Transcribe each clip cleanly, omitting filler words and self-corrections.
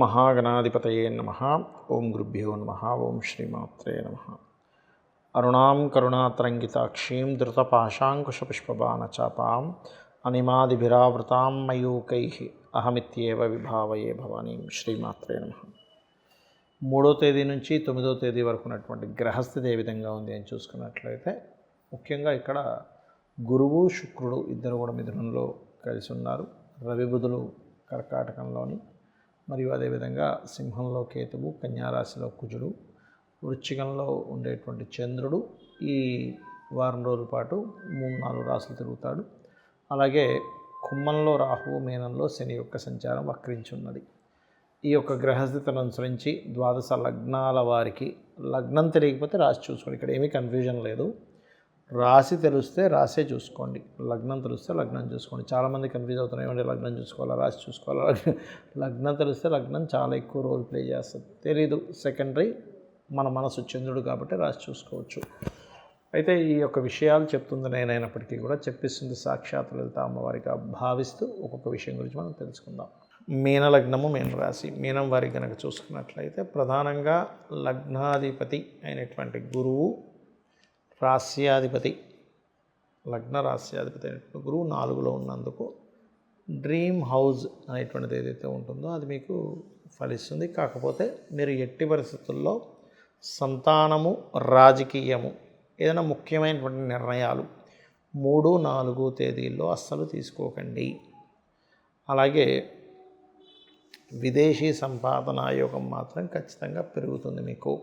మహాగణాధిపతయే నమః. ఓం గురుభ్యో నమః. ఓం శ్రీమాత్రే నమః. అరుణాం కరుణాతరంగితాక్షీం ధృతపాశాంకుశపుష్పబాణచాపాం అనిమాదిభిరావృతాం మయూకైః అహమిత్యేవ విభావయే భవానీం. శ్రీమాత్రే నమః. 3వ తేదీ నుంచి 9వ తేదీ వరకు ఉన్నటువంటి గ్రహస్థితి ఏ విధంగా ఉంది అని చూసుకున్నట్లయితే, ముఖ్యంగా ఇక్కడ గురువు శుక్రుడు ఇద్దరు కూడా మిథునంలో కలిసి ఉన్నారు. రవి బుధులు కర్కాటకంలోని, మరియు అదేవిధంగా సింహంలో కేతువు, కన్యారాశిలో కుజుడు, వృశ్చికంలో ఉండేటువంటి చంద్రుడు ఈ వారం రోజుల పాటు 3-4 రాశులు తిరుగుతాడు. అలాగే కుంభంలో రాహువు, మీనంలో శని యొక్క సంచారం వక్రించి ఉన్నది. ఈ యొక్క గ్రహస్థితిని అనుసరించి ద్వాదశ లగ్నాల వారికి లగ్నం తెలియకపోతే రాశి చూసుకోండి. ఇక్కడ ఏమీ కన్ఫ్యూజన్ లేదు. రాశి తెలిస్తే రాసే చూసుకోండి, లగ్నం తెలిస్తే లగ్నం చూసుకోండి. చాలామంది కన్ఫ్యూజ్ అవుతున్నాయి, ఏమంటే లగ్నం చూసుకోవాలా రాశి చూసుకోవాలా. లగ్నం తెలిస్తే లగ్నం చాలా ఎక్కువ రోల్ ప్లే చేస్తుంది. తెలీదు, సెకండరీ. మన మనసు చంద్రుడు కాబట్టి రాశి చూసుకోవచ్చు. అయితే ఈ యొక్క విషయాలు చెప్తుంది నేనైనప్పటికీ కూడా చెప్పిస్తుంది సాక్షాత్ లలిత అమ్మవారిగా భావిస్తూ ఒక్కొక్క విషయం గురించి మనం తెలుసుకుందాం. మీన లగ్నము, మీన రాశి. మీనం వారికి కనుక చూసుకున్నట్లయితే ప్రధానంగా లగ్నాధిపతి అయినటువంటి గురువు, రాస్యాధిపతి, లగ్న రాస్యాధిపతి అయినటువంటి గురువు 4లో ఉన్నందుకు డ్రీమ్ హౌస్ అనేటువంటిది ఏదైతే ఉంటుందో అది మీకు ఫలిస్తుంది. కాకపోతే మీరు ఎట్టి పరిస్థితుల్లో సంతానము, రాజకీయము, ఏదైనా ముఖ్యమైనటువంటి నిర్ణయాలు 3-4 తేదీల్లో అస్సలు తీసుకోకండి. అలాగే విదేశీ సంపాదన యోగం మాత్రం ఖచ్చితంగా పెరుగుతుంది మీకు.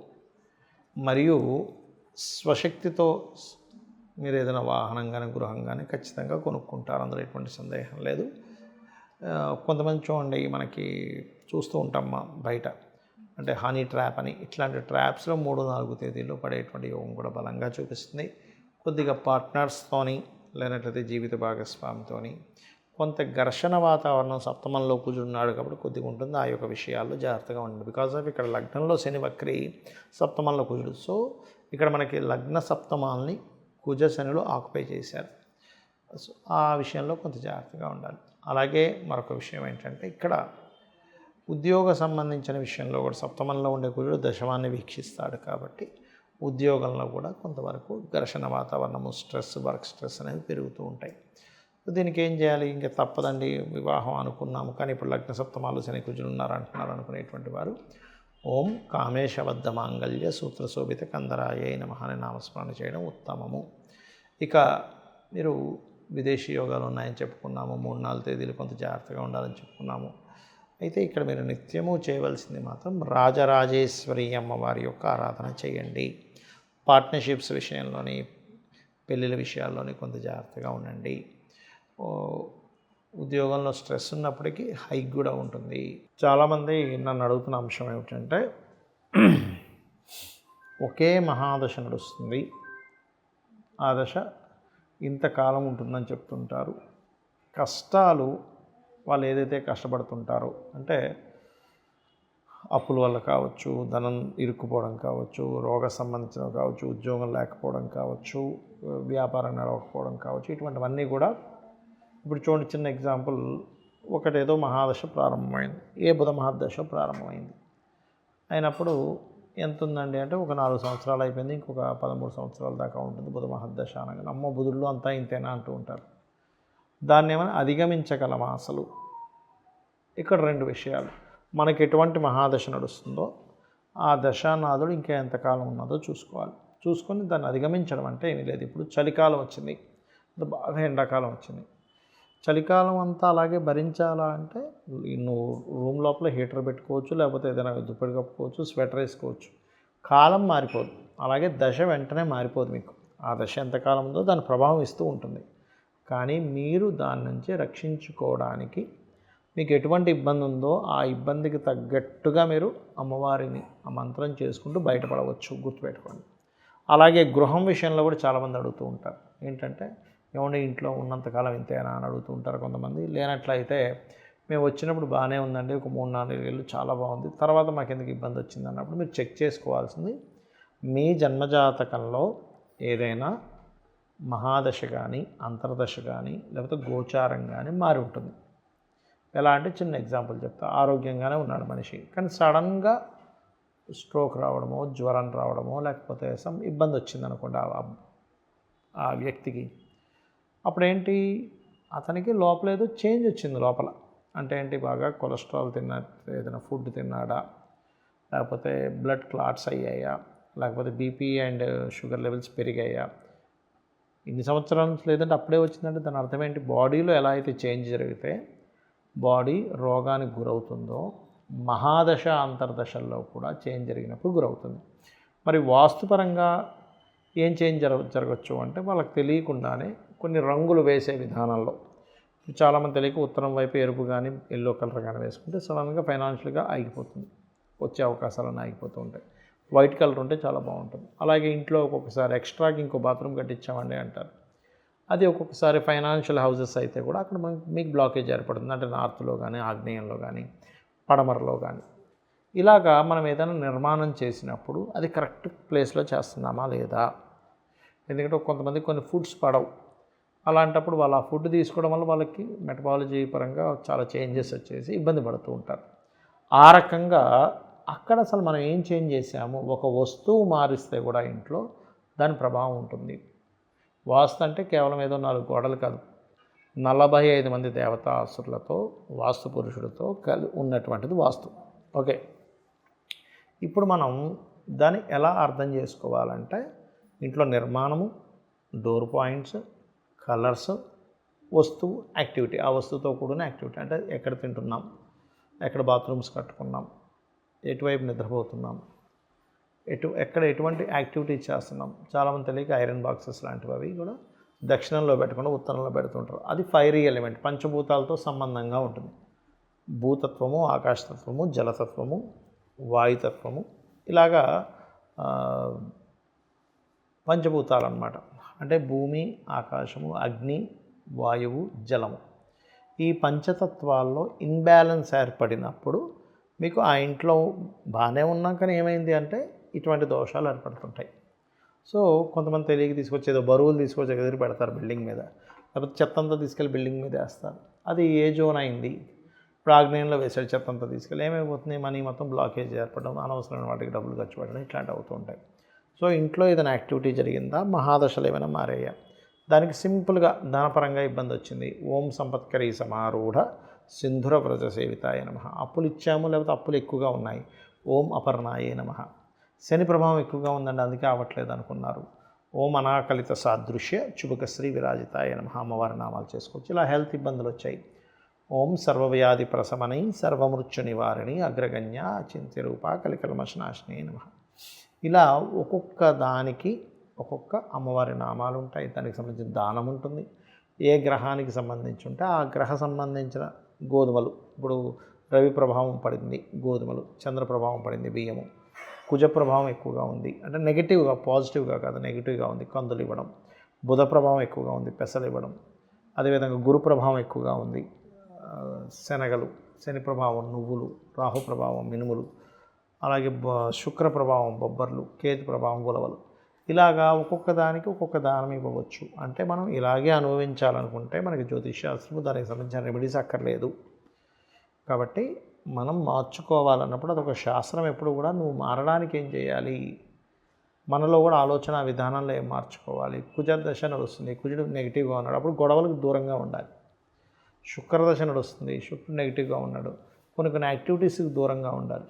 మరియు స్వశక్తితో మీరు ఏదైనా వాహనం కానీ గృహం కానీ ఖచ్చితంగా కొనుక్కుంటారు, అందులో ఎటువంటి సందేహం లేదు. కొంతమంది చూడండి, మనకి చూస్తూ ఉంటాం బయట, అంటే హనీ ట్రాప్ అని, ఇట్లాంటి ట్రాప్స్లో 3-4 తేదీల్లో పడేటువంటి యోగం కూడా బలంగా చూపిస్తుంది. కొద్దిగా పార్ట్నర్స్తోని లేనట్లయితే జీవిత భాగస్వామితోని కొంత ఘర్షణ వాతావరణం సప్తమంలో కుజున్నాడు కాబట్టి కొద్దిగా ఉంటుంది. ఆ యొక్క విషయాల్లో జాగ్రత్తగా ఉండండి. బికాజ్ ఆఫ్ ఇక్కడ లగ్నంలో శని వక్రి, సప్తమంలో కుజుడు. సో ఇక్కడ మనకి లగ్న సప్తమాల్ని కుజ శనులు ఆక్యుపై చేశారు. సో ఆ విషయంలో కొంత జాగ్రత్తగా ఉండాలి. అలాగే మరొక విషయం ఏంటంటే, ఇక్కడ ఉద్యోగ సంబంధించిన విషయంలో కూడా సప్తమంలో ఉండే కుజుడు దశమాన్ని వీక్షిస్తాడు కాబట్టి ఉద్యోగంలో కూడా కొంతవరకు ఘర్షణ వాతావరణము, స్ట్రెస్, వర్క్ స్ట్రెస్ అనేవి పెరుగుతూ ఉంటాయి. దీనికి ఏం చేయాలి? ఇంకా తప్పదండి, వివాహం అనుకున్నాము కానీ ఇప్పుడు లగ్న సప్తమాలు శని కుజులు అంటున్నారు అనుకునేటువంటి వారు ఓం కామేశబద్ధ మాంగళ్య సూత్ర శోభిత కందరాయ నమః అనే నామస్మరణ చేయడం ఉత్తమము. ఇక మీరు విదేశీ యోగాలు ఉన్నాయని చెప్పుకున్నాము, 3-4 తేదీలు కొంత జాగ్రత్తగా ఉండాలని చెప్పుకున్నాము. అయితే ఇక్కడ మీరు నిత్యము చేయవలసింది మాత్రం రాజరాజేశ్వరి అమ్మవారి యొక్క ఆరాధన చేయండి. పార్ట్నర్షిప్స్ విషయంలోని, పెళ్ళిళ్ళ విషయాల్లోని కొంత జాగ్రత్తగా ఉండండి. ఉద్యోగంలో స్ట్రెస్ ఉన్నప్పటికీ హైక్ కూడా ఉంటుంది. చాలామంది నన్ను అడుగుతున్న అంశం ఏమిటంటే, ఒకే మహాదశ నడుస్తుంది, ఆ దశ ఇంతకాలం ఉంటుందని చెప్తుంటారు. కష్టాలు వాళ్ళు ఏదైతే కష్టపడుతుంటారో, అంటే అప్పుల వల్ల కావచ్చు, ధనం ఇరుక్కుపోవడం కావచ్చు, రోగ సంబంధించినవి కావచ్చు, ఉద్యోగం లేకపోవడం కావచ్చు, వ్యాపారం నడవకపోవడం కావచ్చు, ఇటువంటివన్నీ కూడా ఇప్పుడు చూడండి. చిన్న ఎగ్జాంపుల్, ఒకటేదో మహాదశ ప్రారంభమైంది, ఏ బుధ మహాదశ ప్రారంభమైంది అయినప్పుడు ఎంత ఉందండి అంటే ఒక 4 సంవత్సరాలు అయిపోయింది, ఇంకొక 13 సంవత్సరాల దాకా ఉంటుంది బుధ మహాదశ అనగా. అమ్మ బుధుల్లో అంతా ఇంతేనా అంటూ ఉంటారు. దాన్ని ఏమైనా అధిగమించగలమా అసలు? ఇక్కడ 2 విషయాలు. మనకి ఎటువంటి మహాదశ నడుస్తుందో ఆ దశానాథుడు ఇంకా ఎంతకాలం ఉన్నదో చూసుకోవాలి. చూసుకొని దాన్ని అధిగమించడం అంటే ఏమీ లేదు. ఇప్పుడు చలికాలం వచ్చింది, బాగా ఎండాకాలం వచ్చింది. చలికాలం అంతా అలాగే భరించాలా అంటే నువ్వు రూమ్ లోపల హీటర్ పెట్టుకోవచ్చు, లేకపోతే ఏదైనా దుప్పటి కప్పుకోవచ్చు, స్వెటర్ వేసుకోవచ్చు. కాలం మారిపోదు, అలాగే దశ వెంటనే మారిపోదు. మీకు ఆ దశ ఎంతకాలం ఉందో దాని ప్రభావం ఇస్తూ ఉంటుంది. కానీ మీరు దాని నుంచి రక్షించుకోవడానికి మీకు ఎటువంటి ఇబ్బంది ఉందో ఆ ఇబ్బందికి తగ్గట్టుగా మీరు అమ్మవారిని ఆ మంత్రం చేసుకుంటూ బయటపడవచ్చు, గుర్తుపెట్టుకోండి. అలాగే గృహం విషయంలో కూడా చాలామంది అడుగుతూ ఉంటారు, ఏంటంటే ఏమంటే ఇంట్లో ఉన్నంతకాలం ఇంతేనా అని అడుగుతూ ఉంటారు కొంతమంది. లేనట్లయితే మేము వచ్చినప్పుడు బాగానే ఉందండి, ఒక 3-4 ఏళ్ళు చాలా బాగుంది, తర్వాత మాకు ఎందుకు ఇబ్బంది వచ్చింది అన్నప్పుడు మీరు చెక్ చేసుకోవాల్సింది మీ జన్మజాతకంలో ఏదైనా మహాదశ కానీ, అంతర్దశ కానీ, లేకపోతే గోచారం కానీ మారి ఉంటుంది. ఎలా అంటే చిన్న ఎగ్జాంపుల్ చెప్తా. ఆరోగ్యంగానే ఉన్నాడు మనిషి, కానీ సడన్గా స్ట్రోక్ రావడమో, జ్వరం రావడమో, లేకపోతే సమ్ ఇబ్బంది వచ్చిందనుకోండి ఆ వ్యక్తికి. అప్పుడేంటి, అతనికి లోపల ఏదో చేంజ్ వచ్చింది లోపల. అంటే ఏంటి, బాగా కొలెస్ట్రాల్ ఏదైనా ఫుడ్ తిన్నాడా, లేకపోతే బ్లడ్ క్లాట్స్ అయ్యాయా, లేకపోతే బీపీ అండ్ షుగర్ లెవెల్స్ పెరిగాయా, ఇన్ని సంవత్సరాల నుంచి లేదంటే అప్పుడే వచ్చిందంటే దాని అర్థం ఏంటి, బాడీలో ఎలా అయితే చేంజ్ జరిగితే బాడీ రోగానికి గురవుతుందో మహాదశ అంతర్దశల్లో కూడా చేంజ్ జరిగినప్పుడు గురవుతుంది. మరి వాస్తుపరంగా ఏం చేంజ్ జరగచ్చు అంటే వాళ్ళకి తెలియకుండానే కొన్ని రంగులు వేసే విధానంలో, చాలామంది తెలియక ఉత్తరం వైపు ఎరుపు కానీ ఎల్లో కలర్ కానీ వేసుకుంటే సడన్గా ఫైనాన్షియల్గా ఆగిపోతుంది, వచ్చే అవకాశాలన్నీ ఆగిపోతూ ఉంటాయి. వైట్ కలర్ ఉంటే చాలా బాగుంటుంది. అలాగే ఇంట్లో ఒక్కొక్కసారి ఎక్స్ట్రాకి ఇంకో బాత్రూమ్ కట్టించామండి అంటారు. అది ఒక్కొక్కసారి ఫైనాన్షియల్ హౌసెస్ అయితే కూడా అక్కడ మీకు బ్లాకేజ్ ఏర్పడుతుంది. అంటే నార్త్లో కానీ, ఆగ్నేయంలో కానీ, పడమరలో కానీ. ఇలాగా మనం ఏదైనా నిర్మాణం చేసినప్పుడు అది కరెక్ట్ ప్లేస్లో చేస్తున్నామా లేదా. ఎందుకంటే కొంతమంది కొన్ని ఫుడ్స్ పడవు. అలాంటప్పుడు వాళ్ళు ఆ ఫుడ్ తీసుకోవడం వల్ల వాళ్ళకి మెటబాలజీ పరంగా చాలా చేంజెస్ వచ్చేసి ఇబ్బంది పడుతూ ఉంటారు. ఆ రకంగా అక్కడ అసలు మనం ఏం చేంజ్ చేసాము, ఒక వస్తువు మారిస్తే కూడా ఇంట్లో దాని ప్రభావం ఉంటుంది. వాస్తు అంటే కేవలం ఏదో 4 గోడలు కాదు, 45 మంది దేవతాసురులతో, వాస్తు పురుషుడితో ఉన్నటువంటిది వాస్తు. ఓకే, ఇప్పుడు మనం దాన్ని ఎలా అర్థం చేసుకోవాలంటే ఇంట్లో నిర్మాణము, డోర్ పాయింట్స్, కలర్స్, వస్తువు, యాక్టివిటీ, ఆ వస్తువుతో కూడిన యాక్టివిటీ. అంటే ఎక్కడ తింటున్నాం, ఎక్కడ బాత్రూమ్స్ కట్టుకున్నాం, ఎటువైపు నిద్రపోతున్నాం, ఎక్కడ ఎటువంటి యాక్టివిటీ చేస్తున్నాం. చాలామంది తెలియక ఐరన్ బాక్సెస్ లాంటివి అవి కూడా దక్షిణంలో పెట్టకుండా ఉత్తరంలో పెడుతుంటారు. అది ఫైరీ ఎలిమెంట్, పంచభూతాలతో సంబంధంగా ఉంటుంది. భూతత్వము, ఆకాశతత్వము, జలతత్వము, వాయుతత్వము, ఇలాగా పంచభూతాలు అన్నమాట. అంటే భూమి, ఆకాశము, అగ్ని, వాయువు, జలము. ఈ పంచతత్వాల్లో ఇన్బ్యాలెన్స్ ఏర్పడినప్పుడు మీకు ఆ ఇంట్లో బాగానే ఉన్నాం, కానీ ఏమైంది అంటే ఇటువంటి దోషాలు ఏర్పడుతుంటాయి. సో కొంతమంది తెలియక తీసుకొచ్చేదో బరువులు తీసుకొచ్చి ఎదురు పెడతారు బిల్డింగ్ మీద, లేకపోతే చెత్త అంతా తీసుకెళ్ళి బిల్డింగ్ మీద వేస్తారు. అది ఏ జోన్ అయింది, ఇప్పుడు ఆగ్నేయంలో వేసాడు చెత్త అంతా తీసుకెళ్ళి, ఏమైపోతుంది, మనీ మొత్తం బ్లాకేజ్ ఏర్పడడం, అనవసరమైన వాటికి డబ్బులు ఖర్చు పెట్టడం, ఇట్లాంటివి అవుతూ ఉంటాయి. సో ఇంట్లో ఏదైనా యాక్టివిటీ జరిగిందా, మహాదశలు ఏమైనా మారాయా, దానికి సింపుల్గా ధనపరంగా ఇబ్బంది వచ్చింది, ఓం సంపత్కరీ సమారూఢ సింధుర వ్రజ సేవితాయ నమః. అప్పులు ఇచ్చాము, లేకపోతే అప్పులు ఎక్కువగా ఉన్నాయి, ఓం అపర్ణాయే నమః. శని ప్రభావం ఎక్కువగా ఉందండి, అందుకే అవ్వట్లేదు అనుకున్నారు, ఓం అనాకలిత సాదృశ్య చుబకశ్రీ విరాజితాయ నమః. అమ్మవారి నామాలు చేసుకోవచ్చు. ఇలా హెల్త్ ఇబ్బందులు వచ్చాయి, ఓం సర్వవ్యాధి ప్రశమనై సర్వమృత్యు నివారిణి అగ్రగణ్య చింత్యరూప కలికల్మషనాశినే నమః. ఇలా ఒక్కొక్క దానికి ఒక్కొక్క అమ్మవారి నామాలు ఉంటాయి. దానికి సంబంధించిన దానం ఉంటుంది. ఏ గ్రహానికి సంబంధించి ఉంటే ఆ గ్రహ సంబంధించిన గోధుమలు, ఇప్పుడు రవి ప్రభావం పడింది గోధుమలు, చంద్ర ప్రభావం పడింది బియ్యము, కుజ ప్రభావం ఎక్కువగా ఉంది అంటే నెగిటివ్గా, పాజిటివ్గా కాదు నెగిటివ్గా ఉంది, కందులు ఇవ్వడం, బుధ ప్రభావం ఎక్కువగా ఉంది, పెసలు ఇవ్వడం, అదేవిధంగా గురు ప్రభావం ఎక్కువగా ఉంది, శనగలు, శని ప్రభావం నువ్వులు, రాహు ప్రభావం మినుములు, అలాగే శుక్ర ప్రభావం బొబ్బర్లు, కేతు ప్రభావం ఉలవలు. ఇలాగా ఒక్కొక్క దానికి ఒక్కొక్క దానం ఇవ్వవచ్చు. అంటే మనం ఇలాగే అనుభవించాలనుకుంటే మనకి జ్యోతిష్శాస్త్రము దానికి సంబంధించిన రెమెడీస్ అక్కర్లేదు. కాబట్టి మనం మార్చుకోవాలన్నప్పుడు అదొక శాస్త్రం. ఎప్పుడు కూడా నువ్వు మారడానికి ఏం చేయాలి, మనలో కూడా ఆలోచన విధానంలో ఏం మార్చుకోవాలి. కుజదశ నడుస్తుంది, కుజుడు నెగిటివ్గా ఉన్నాడు, అప్పుడు గొడవలకు దూరంగా ఉండాలి. శుక్రదశ నడుస్తుంది, శుక్రుడు నెగిటివ్గా ఉన్నాడు, కొన్ని యాక్టివిటీస్కి దూరంగా ఉండాలి.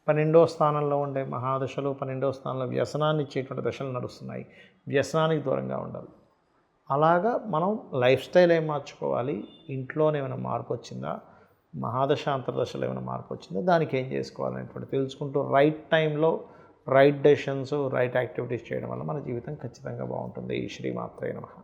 12వ స్థానంలో ఉండే మహాదశలు, 12వ స్థానంలో వ్యసనాన్ని ఇచ్చేటువంటి దశలు నడుస్తున్నాయి, వ్యసనానికి దూరంగా ఉండాలి. అలాగా మనం లైఫ్ స్టైల్ ఏం మార్చుకోవాలి, ఇంట్లోనే ఏమైనా మార్పు వచ్చిందా, మహాదశ అంతర్దశలో ఏమైనా మార్పు వచ్చిందా, దానికి ఏం చేసుకోవాలనేటువంటి తెలుసుకుంటూ రైట్ టైంలో రైట్ డెసిషన్స్, రైట్ యాక్టివిటీస్ చేయడం వల్ల మన జీవితం ఖచ్చితంగా బాగుంటుంది. శ్రీమాత్రే నమః.